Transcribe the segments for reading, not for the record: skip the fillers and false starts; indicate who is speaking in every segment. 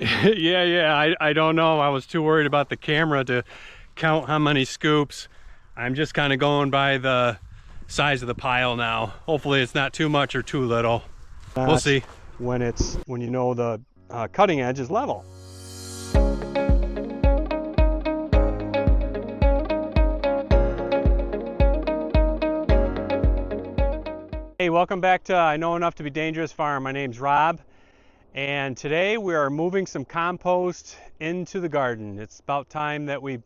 Speaker 1: I don't know. I was too worried about the camera to count how many scoops. I'm just kind of going by the size of the pile now. Hopefully it's not too much or too little. We'll
Speaker 2: Notch
Speaker 1: see.
Speaker 2: when you know the cutting edge is level. Hey, welcome back to I Know Enough to Be Dangerous Farm. My name's Rob, and today we are moving some compost into the garden. It's about time that we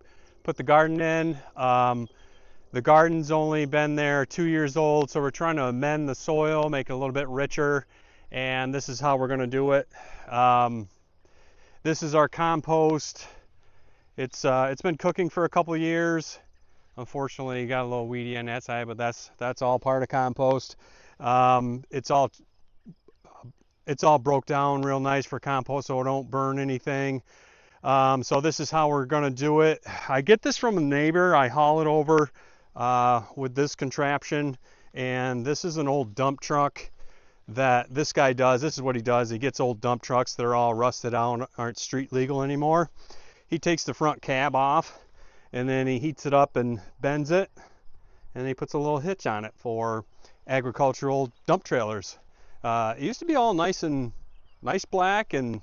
Speaker 2: put the garden in. The garden's only been there 2 years old, so we're trying to amend the soil, make it a little bit richer, and this is how we're going to do it. This is our compost. It's been cooking for a couple years. Unfortunately, got a little weedy on that side, but that's all part of compost. It's all broke down real nice for compost, so it don't burn anything. So this is how we're gonna do it. I get this from a neighbor. I haul it over with this contraption, and this is an old dump truck that this guy does. This is what he does. He gets old dump trucks that are all rusted out, aren't street legal anymore. He takes the front cab off, and then he heats it up and bends it, and he puts a little hitch on it for agricultural dump trailers. It used to be all nice black, and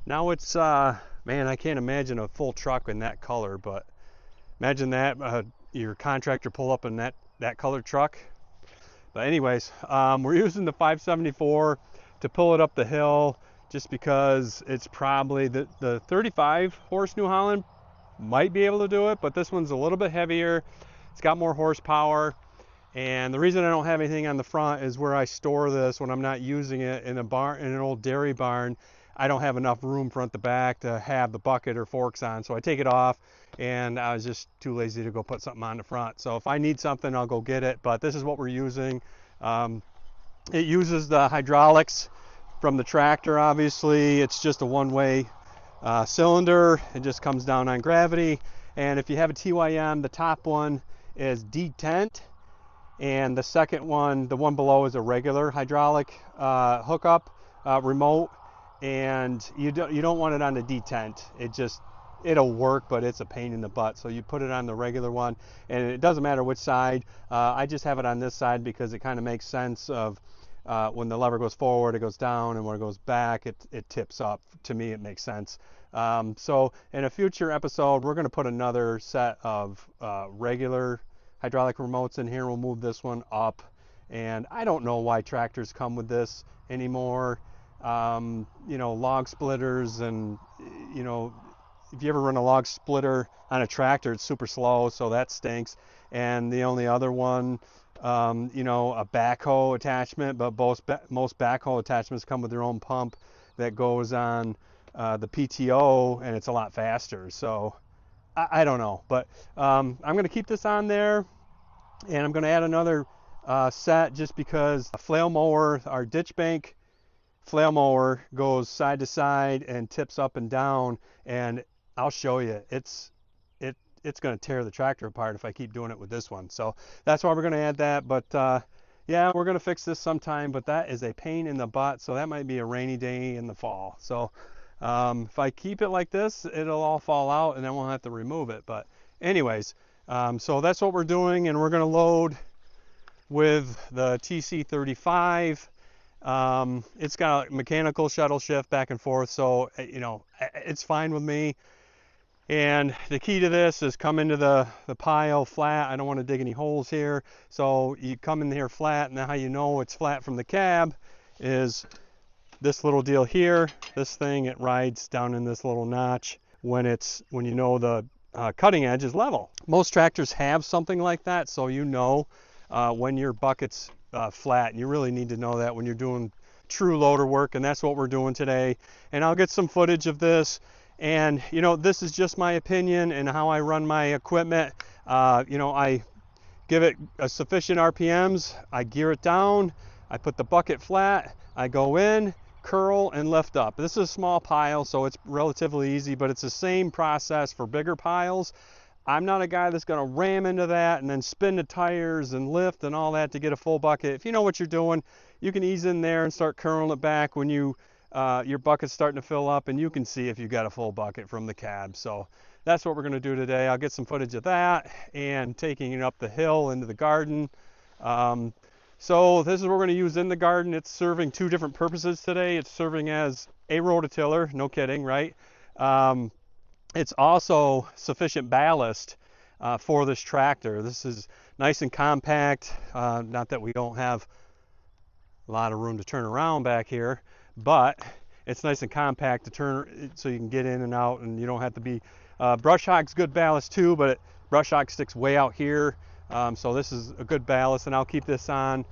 Speaker 2: now it's man, I can't imagine a full truck in that color, but imagine that your contractor pull up in that colored truck. But anyways, we're using the 574 to pull it up the hill, just because it's probably the 35 horse New Holland might be able to do it, but this one's a little bit heavier. It's got more horsepower. And the reason I don't have anything on the front is where I store this when I'm not using it in a barn, in an old dairy barn. I don't have enough room front to back to have the bucket or forks on, so I take it off, and I was just too lazy to go put something on the front. So if I need something, I'll go get it, but this is what we're using. It uses the hydraulics from the tractor. Obviously, it's just a one-way cylinder. It just comes down on gravity, and if you have a TYM, the top one is detent, and the second one, the one below, is a regular hydraulic hookup remote, and you don't want it on the detent. It'll work, but it's a pain in the butt. So you put it on the regular one, and it doesn't matter which side. I just have it on this side because it kind of makes sense of when the lever goes forward, it goes down, and when it goes back, it tips up. To me, it makes sense. So in a future episode, we're going to put another set of regular hydraulic remotes in here. We'll move this one up, and I don't know why tractors come with this anymore. Log splitters, and if you ever run a log splitter on a tractor, it's super slow, so that stinks. And the only other one, a backhoe attachment, but most backhoe attachments come with their own pump that goes on the PTO, and it's a lot faster. So I don't know, but I'm going to keep this on there, and I'm going to add another set just because a flail mower, our ditch bank flail mower, goes side to side and tips up and down, and I'll show you. It's going to tear the tractor apart if I keep doing it with this one. So that's why we're going to add that. But yeah, we're going to fix this sometime, but that is a pain in the butt. So that might be a rainy day in the fall. So if I keep it like this, it'll all fall out, and then we'll have to remove it. But anyways, so that's what we're doing, and we're going to load with the TC35. It's got a mechanical shuttle shift back and forth, so it's fine with me. And the key to this is come into the pile flat. I don't want to dig any holes here, so you come in here flat. And how you know it's flat from the cab is this little deal here. This thing, it rides down in this little notch when you know the cutting edge is level. Most tractors have something like that, so when your bucket's flat, and you really need to know that when you're doing true loader work, and that's what we're doing today. And I'll get some footage of this, and this is just my opinion and how I run my equipment. I give it a sufficient RPMs, I gear it down, I put the bucket flat, I go in, curl, and lift up. This is a small pile, so it's relatively easy, but it's the same process for bigger piles. I'm not a guy that's going to ram into that and then spin the tires and lift and all that to get a full bucket. If you know what you're doing, you can ease in there and start curling it back when you your bucket's starting to fill up, and you can see if you got a full bucket from the cab. So that's what we're going to do today. I'll get some footage of that and taking it up the hill into the garden. So this is what we're going to use in the garden. It's serving two different purposes today. It's serving as a rototiller, no kidding, right? It's also sufficient ballast for this tractor. This is nice and compact. Not that we don't have a lot of room to turn around back here, but it's nice and compact to turn so you can get in and out, and you don't have to be brush hog's good ballast too, but brush hog sticks way out here. So this is a good ballast, and I'll keep this on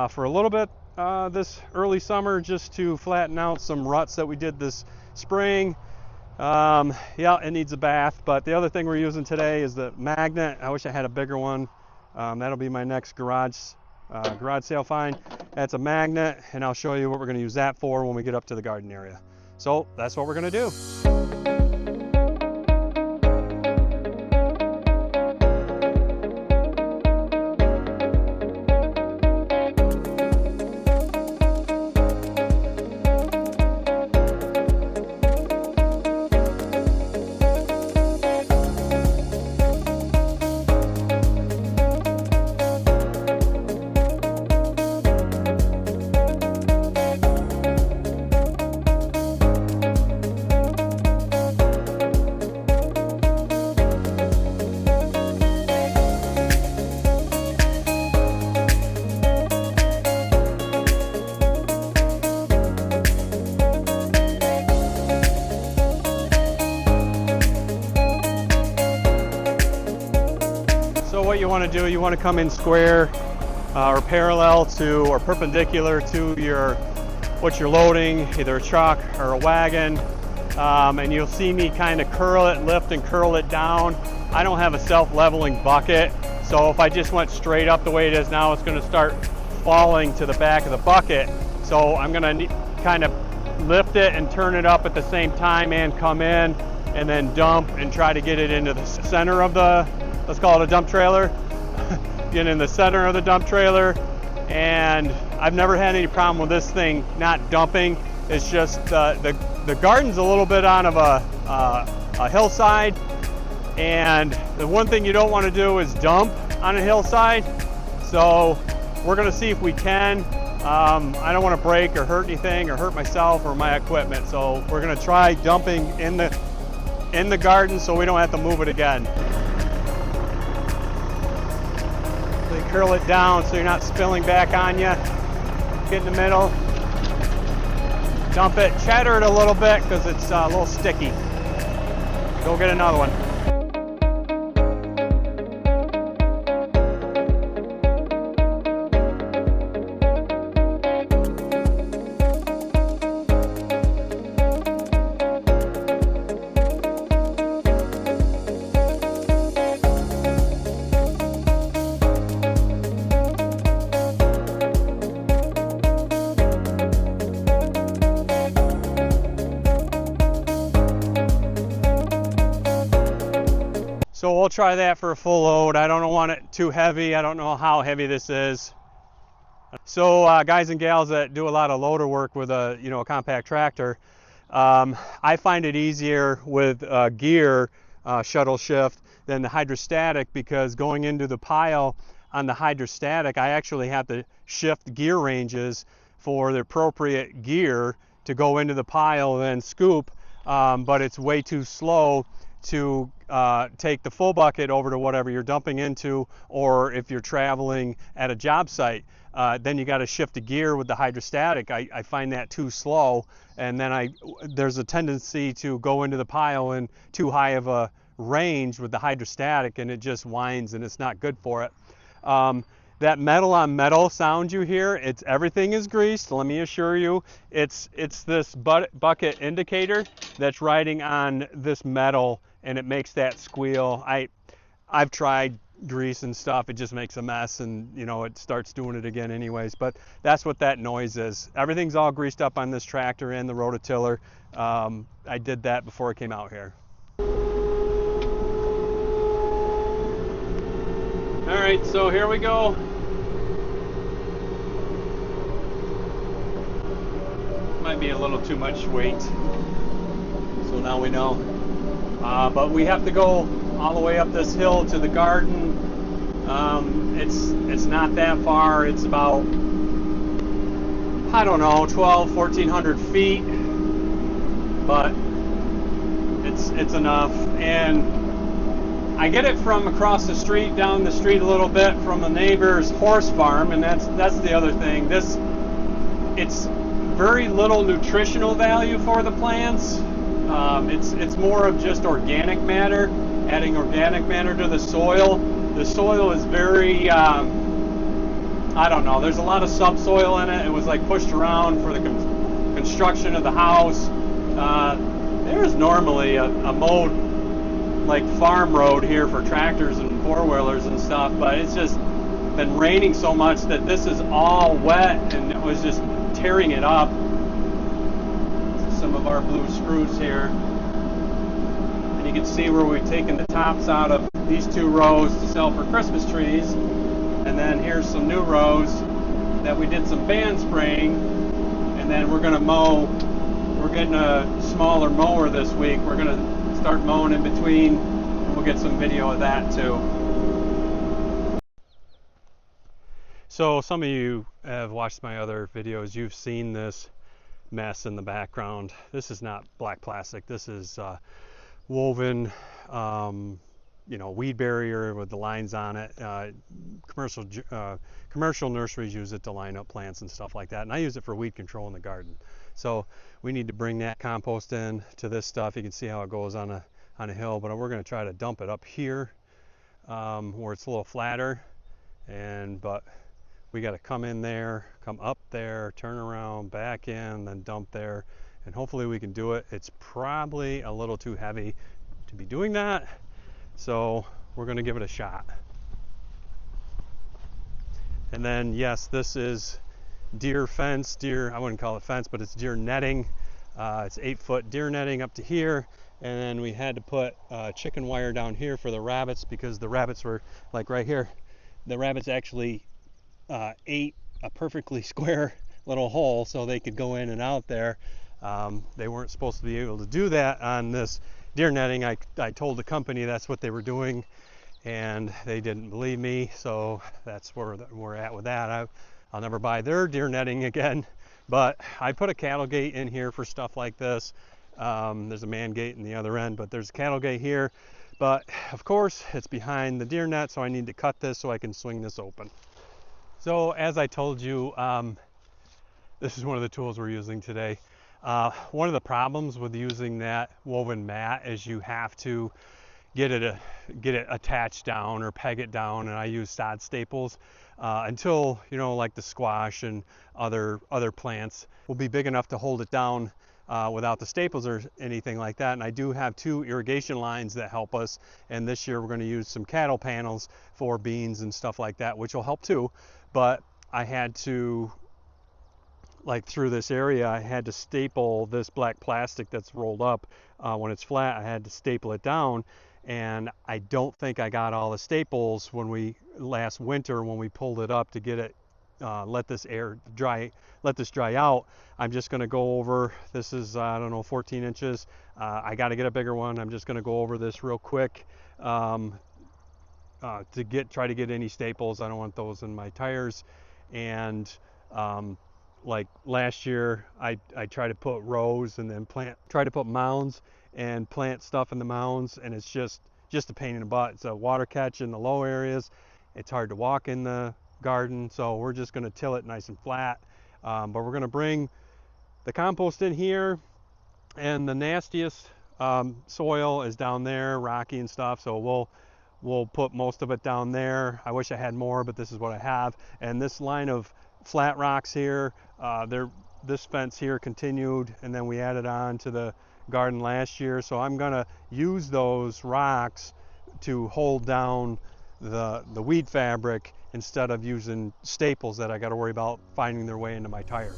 Speaker 2: for a little bit this early summer just to flatten out some ruts that we did this spring. Yeah, it needs a bath, but the other thing we're using today is the magnet. I wish I had a bigger one. That'll be my next garage sale find. That's a magnet, and I'll show you what we're going to use that for when we get up to the garden area. So that's what we're going to do. What you want to do, you want to come in square or parallel to or perpendicular to what you're loading, either a truck or a wagon, and you'll see me kind of curl it, lift and curl it down. I don't have a self-leveling bucket, so if I just went straight up the way it is now, it's going to start falling to the back of the bucket. So I'm going to kind of lift it and turn it up at the same time and come in and then dump and try to get it into the center of the, let's call it a dump trailer, get in the center of the dump trailer. And I've never had any problem with this thing not dumping. It's just the garden's a little bit on of a hillside, and the one thing you don't want to do is dump on a hillside. So we're going to see if we can. I don't want to break or hurt anything or hurt myself or my equipment, so we're going to try dumping in the garden so we don't have to move it again. So you curl it down so you're not spilling back on you. Get in the middle, dump it, chatter it a little bit because it's a little sticky. Go get another one. So we'll try that for a full load. I don't want it too heavy. I don't know how heavy this is. So guys and gals that do a lot of loader work with a compact tractor, I find it easier with gear shuttle shift than the hydrostatic, because going into the pile on the hydrostatic, I actually have to shift gear ranges for the appropriate gear to go into the pile and scoop, but it's way too slow to take the full bucket over to whatever you're dumping into, or if you're traveling at a job site, then you got to shift the gear with the hydrostatic. I find that too slow, and then there's a tendency to go into the pile in too high of a range with the hydrostatic, and it just whines and it's not good for it. That metal on metal sound you hear, everything is greased. Let me assure you, it's this bucket indicator that's riding on this metal, and it makes that squeal. I've tried grease and stuff, it just makes a mess, and it starts doing it again anyways. But that's what that noise is. Everything's all greased up on this tractor and the rototiller. I did that before I came out here. All right, so here we go. might be a little too much weight. So now we know. But we have to go all the way up this hill to the garden. It's not that far. It's about, I don't know, 1,400 feet, but it's enough. And I get it from across the street, down the street a little bit from the neighbor's horse farm, and that's the other thing. It's very little nutritional value for the plants. It's more of just organic matter, adding organic matter to the soil. The soil is very, I don't know, there's a lot of subsoil in it. It was like pushed around for the construction of the house. There's normally a mowed like farm road here for tractors and four-wheelers and stuff, but it's just been raining so much that this is all wet, and it was just tearing it up. Some of our blue spruce here, and you can see where we've taken the tops out of these 2 rows to sell for Christmas trees, and then here's some new rows that we did some band spraying, and then we're going to mow. We're getting a smaller mower this week. We're going to start mowing in between, and we'll get some video of that too. So some of you have watched my other videos. You've seen this mess in the background. This is not black plastic. This is woven, weed barrier with the lines on it. Commercial nurseries use it to line up plants and stuff like that, and I use it for weed control in the garden. So we need to bring that compost in to this stuff. You can see how it goes on a hill, but we're going to try to dump it up here where it's a little flatter, but we got to come in there, come up there, turn around, back in, then dump there, and hopefully we can do it. It's probably a little too heavy to be doing that, so we're going to give it a shot. And then, yes, this is deer fence, I wouldn't call it fence, but it's deer netting. It's 8-foot deer netting up to here, and then we had to put chicken wire down here for the rabbits, because the rabbits were like right here. The rabbits actually ate a perfectly square little hole so they could go in and out there. They weren't supposed to be able to do that on this deer netting. I told the company that's what they were doing, and they didn't believe me, so that's where we're at with that. I'll never buy their deer netting again, but I put a cattle gate in here for stuff like this. There's a man gate in the other end, but there's a cattle gate here, but of course it's behind the deer net, so I need to cut this so I can swing this open. So as I told you, this is one of the tools we're using today. One of the problems with using that woven mat is you have to get it attached down or peg it down, and I use sod staples until, like the squash and other plants will be big enough to hold it down without the staples or anything like that. And I do have 2 irrigation lines that help us, and this year we're going to use some cattle panels for beans and stuff like that, which will help too. But I had to, like through this area, I had to staple this black plastic that's rolled up. When it's flat, I had to staple it down, and I don't think I got all the staples last winter when we pulled it up to get it, let this dry out. I'm just going to go over, this is, I don't know, 14 inches. I got to get a bigger one. I'm just going to go over this real quick to try to get any staples. I don't want those in my tires. And like last year, I tried to put rows and then try to put mounds and plant stuff in the mounds, and it's just a pain in the butt. It's a water catch in the low areas. It's hard to walk in the garden, so we're just going to till it nice and flat. But we're going to bring the compost in here, and the nastiest soil is down there, rocky and stuff, so we'll put most of it down there. I wish I had more, but this is what I have. And this line of flat rocks here, this fence here continued, and then we added on to the garden last year. So I'm gonna use those rocks to hold down the weed fabric instead of using staples that I got to worry about finding their way into my tire.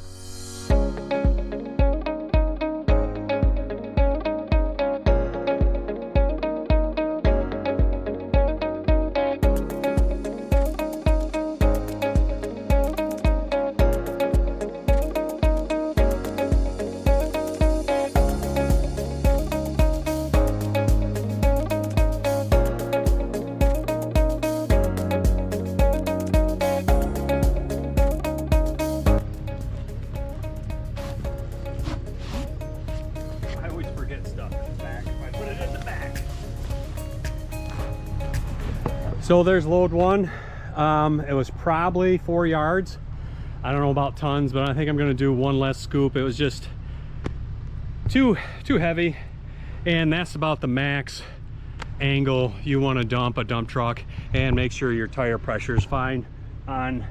Speaker 2: So there's load one. It was probably 4 yards. I don't know about tons, but I think I'm gonna do one less scoop. It was just too heavy, and that's about the max angle you want to dump a dump truck. And make sure your tire pressure is fine on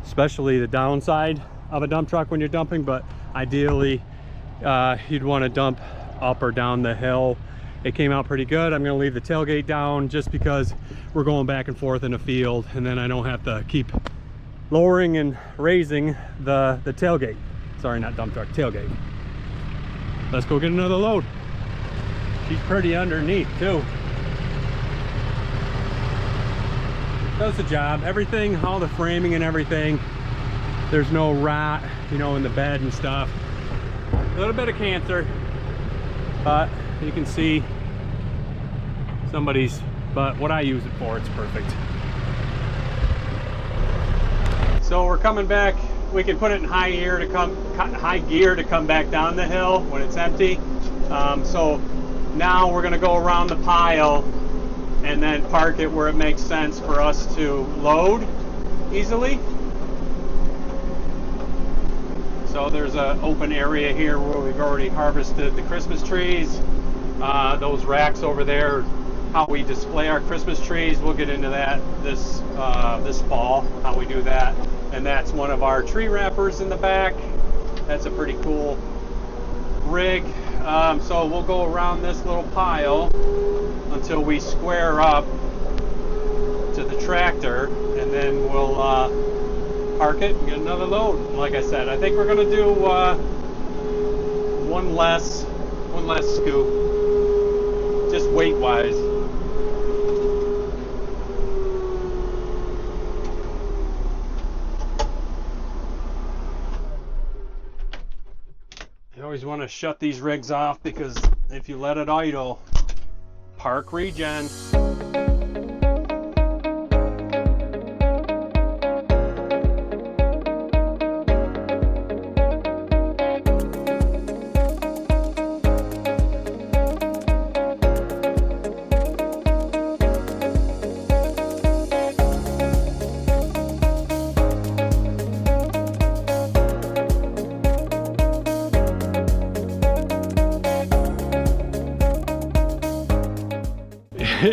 Speaker 2: especially the downside of a dump truck when you're dumping, but ideally you'd want to dump up or down the hill. It came out pretty good. I'm going to leave the tailgate down just because we're going back and forth in the field, and then I don't have to keep lowering and raising the tailgate. Sorry, not dump truck, tailgate. Let's go get another load. She's pretty underneath too. Does the job. Everything, all the framing and everything. There's no rot, you know, in the bed and stuff. A little bit of cancer, but you can see somebody's, but what I use it for, it's perfect. So we're coming back. We can put it in high gear to come back down the hill when it's empty. So now we're going to go around the pile and then park it where it makes sense for us to load easily. So there's an open area here where we've already harvested the Christmas trees. Those racks over there, how we display our Christmas trees, we'll get into that this fall, how we do that. And that's one of our tree wrappers in the back. That's a pretty cool rig. So we'll go around this little pile until we square up to the tractor, and then we'll park it and get another load. Like I said, I think we're gonna do one less scoop, just weight wise. You always want to shut these rigs off, because if you let it idle, park regen.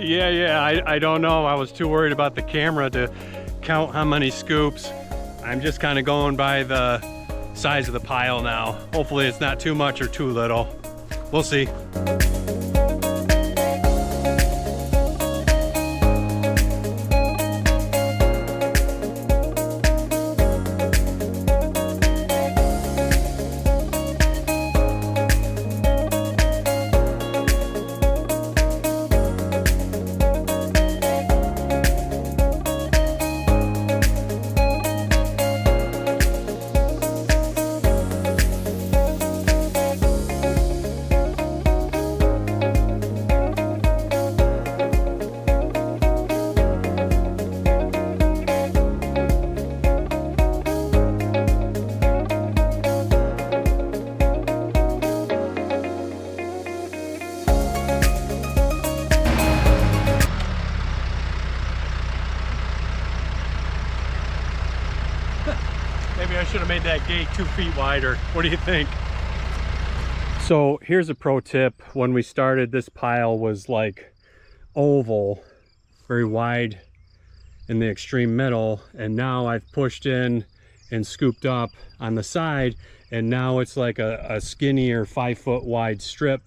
Speaker 2: Yeah, I don't know. I was too worried about the camera to count how many scoops. I'm just kind of going by the size of the pile now. Hopefully it's not too much or too little. We'll see. Maybe I should have made that gate 2 feet wider. What do you think? So here's a pro tip. When we started, this pile was like oval, very wide in the extreme middle, and now I've pushed in and scooped up on the side, and now it's like a skinnier 5 foot wide strip.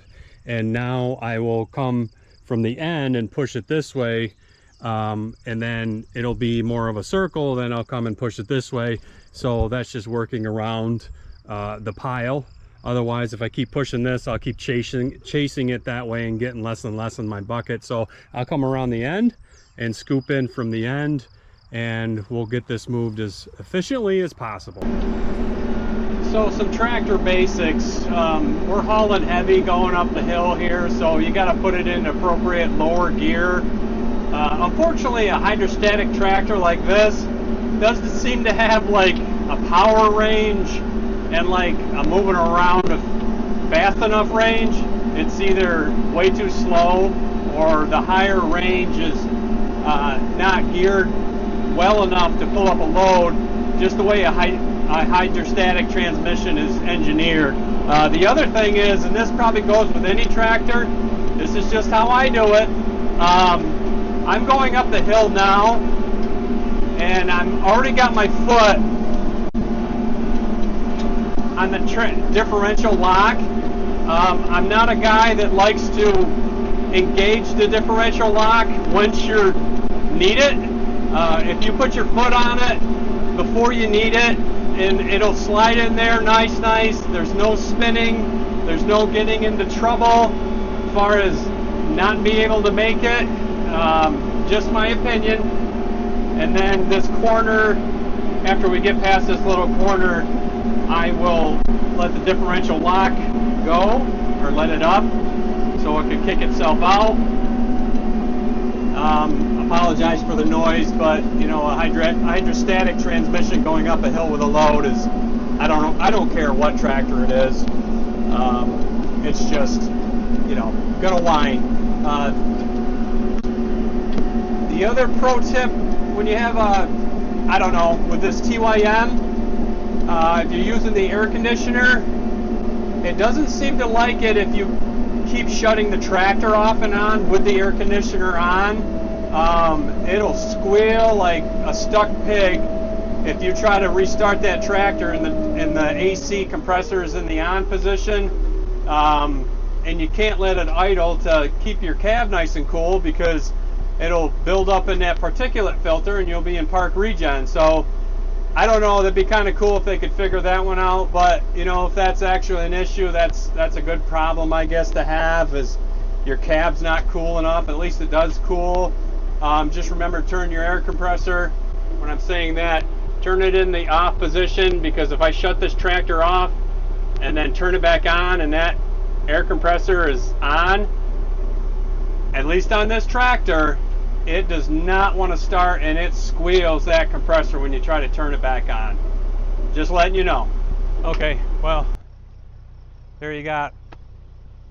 Speaker 2: And now I will come from the end and push it this way, and then it'll be more of a circle. Then I'll come and push it this way. So that's just working around the pile. Otherwise, if I keep pushing this, I'll keep chasing it that way and getting less and less in my bucket. So I'll come around the end and scoop in from the end, and we'll get this moved as efficiently as possible. So some tractor basics. We're hauling heavy going up the hill here, so you got to put it in appropriate lower gear. Unfortunately, a hydrostatic tractor like this doesn't seem to have like a power range and like a moving around fast enough range. It's either way too slow, or the higher range is not geared well enough to pull up a load, just the way a hydrostatic transmission is engineered. The other thing is, and this probably goes with any tractor, this is just how I do it. I'm going up the hill now, and I'm already got my foot on the differential lock. I'm not a guy that likes to engage the differential lock once you need it. If you put your foot on it before you need it, and it'll slide in there nice. There's no spinning, there's no getting into trouble as far as not being able to make it. Just my opinion. And then this corner, after we get past this little corner, I will let the differential lock go, or let it up, so it can kick itself out. Apologize for the noise, but you know, a hydrostatic transmission going up a hill with a load is, I don't care what tractor it is. It's just, you know, gonna whine. The other pro tip, when you have a, I don't know, with this TYM, if you're using the air conditioner, it doesn't seem to like it if you keep shutting the tractor off and on with the air conditioner on. It'll squeal like a stuck pig if you try to restart that tractor and the AC compressor is in the on position, and you can't let it idle to keep your cab nice and cool, because it'll build up in that particulate filter and you'll be in park regen. So I don't know, that'd be kind of cool if they could figure that one out, but you know, if that's actually an issue, that's a good problem, I guess, to have, is your cab's not cool enough. At least it does cool. Just remember to turn your air compressor, when I'm saying that, turn it in the off position, because if I shut this tractor off and then turn it back on and that air compressor is on, at least on this tractor, it does not want to start, and it squeals that compressor when you try to turn it back on. Just letting you know. Okay, well, there you got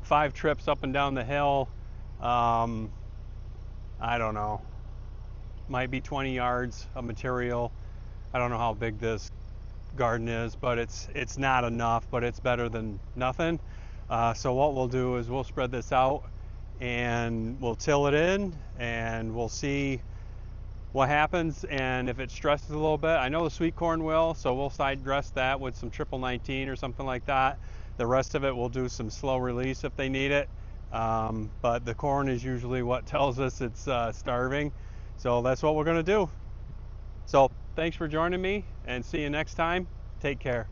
Speaker 2: 5 trips up and down the hill. I don't know, might be 20 yards of material. I don't know how big this garden is, but it's not enough, but it's better than nothing. So what we'll do is we'll spread this out and we'll till it in, and we'll see what happens, and if it stresses a little bit. I know the sweet corn will, so we'll side dress that with some 1919 or something like that. The rest of it we'll do some slow release if they need it. But the corn is usually what tells us it's starving. So that's what we're going to do. So thanks for joining me, and see you next time. Take care.